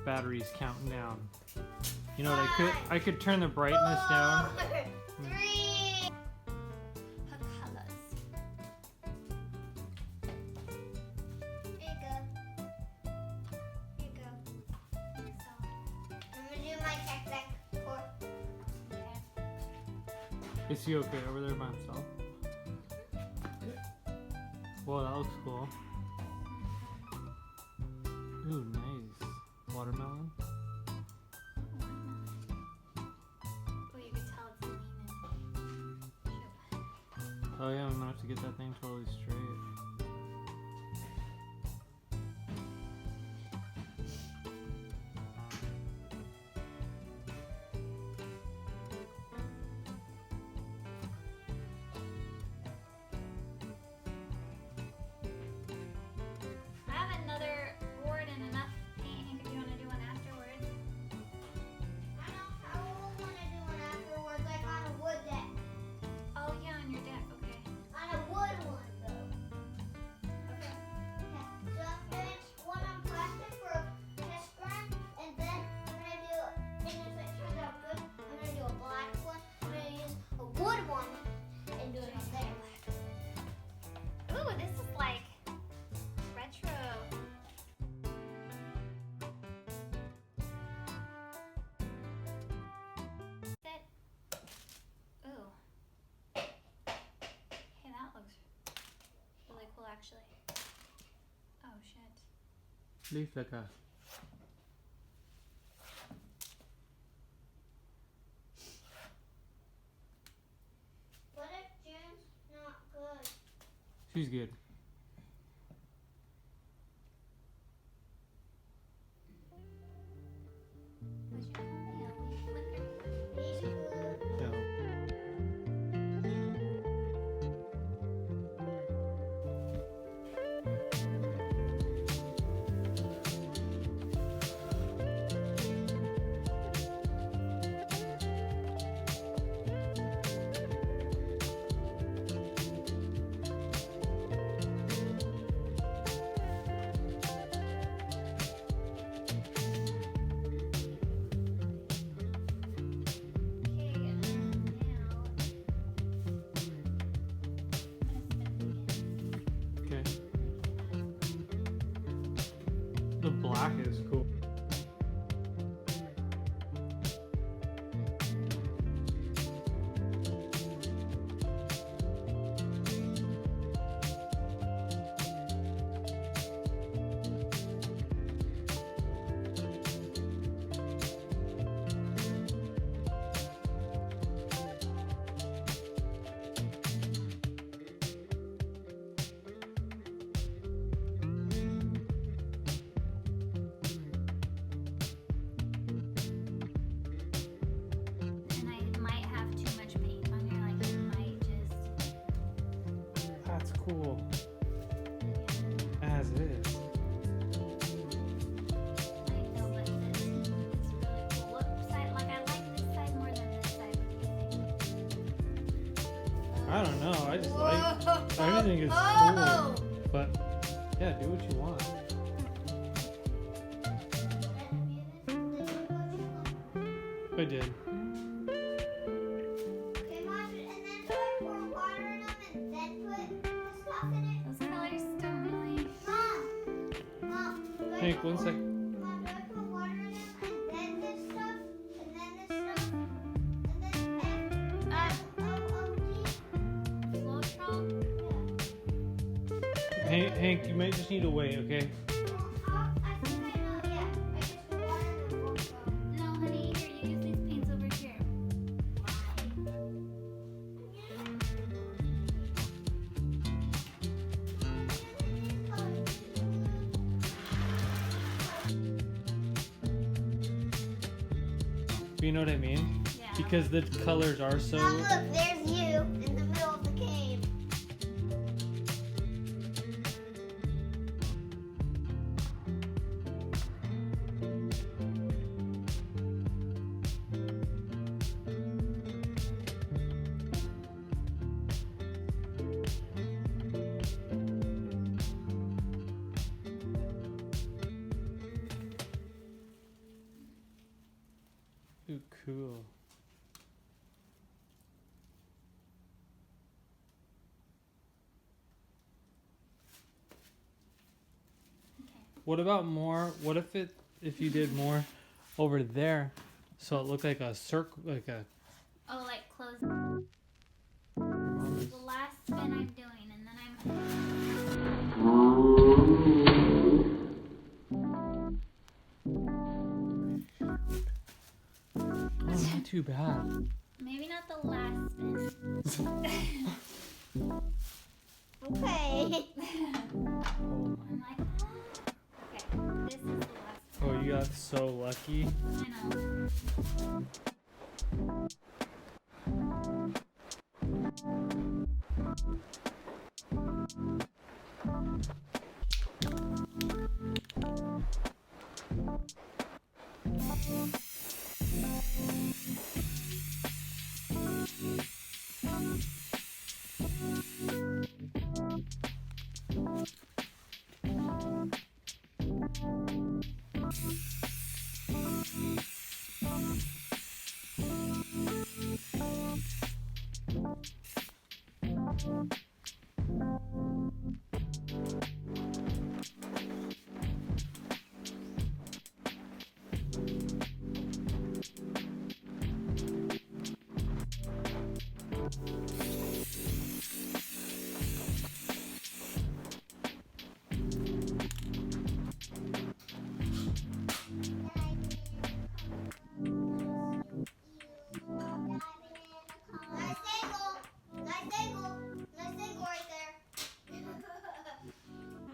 battery's counting down. You know what? I could turn the brightness down. 3. Her colors. Here you go. Here you go. So, I'm gonna do my tech for. Okay. Is he okay over there by himself? Whoa, that looks cool. Ooh, nice. Watermelon. Oh, you can tell it's leaning. Oh yeah, I'm gonna have to get that thing totally straight. I have another board and enough paint. If you want to do one afterwards. I want to do one afterwards, like on a wood deck. Oh yeah, on your deck. Okay. On a wood one though. Okay. Yeah. So I'm doing one on plastic for a test run, and then I'm gonna do, and if it turns out good, I'm gonna do a black one. I'm gonna use a wood one and do it on there. Ooh, this is like retro. That. Ooh. Hey, that looks really cool, actually. Oh shit. Leave the car. What if June's not good? She's good. What's your leaf flicker? Leaf glue. Yeah. Okay, Okay. The black is cool. and I might have too much paint on here, like it might just. That's cool. As is. I know, but it's really cool. What side? Like I like this side more than this side. What do you think? I don't know. I just like everything is Whoa! cool. But yeah, do what you want. I did. Okay, Mom, and then do I pour water in them and then put the stuff in it? Those colors don't really. Mom, do I Hank, put one sec. Mom, do I put water in them and then this stuff and then this stuff and then Slow trail? Hank, you might just need to wait, okay? I think I know. Yeah, I just put water in the slow trail. No, honey, here you use these paints over here. You know what I mean? Yeah. Because the colors are so. Mom, look, there's you in the middle of the cave. too cool. Okay. What about more? What if you did more over there, so it looked like a circle, like a. Oh, like close. This is the last spin I'm doing, and then Oh, not too bad. maybe not the last spin. Okay. Oh, I'm like, okay, this is the last spin. oh, you got so lucky. I know.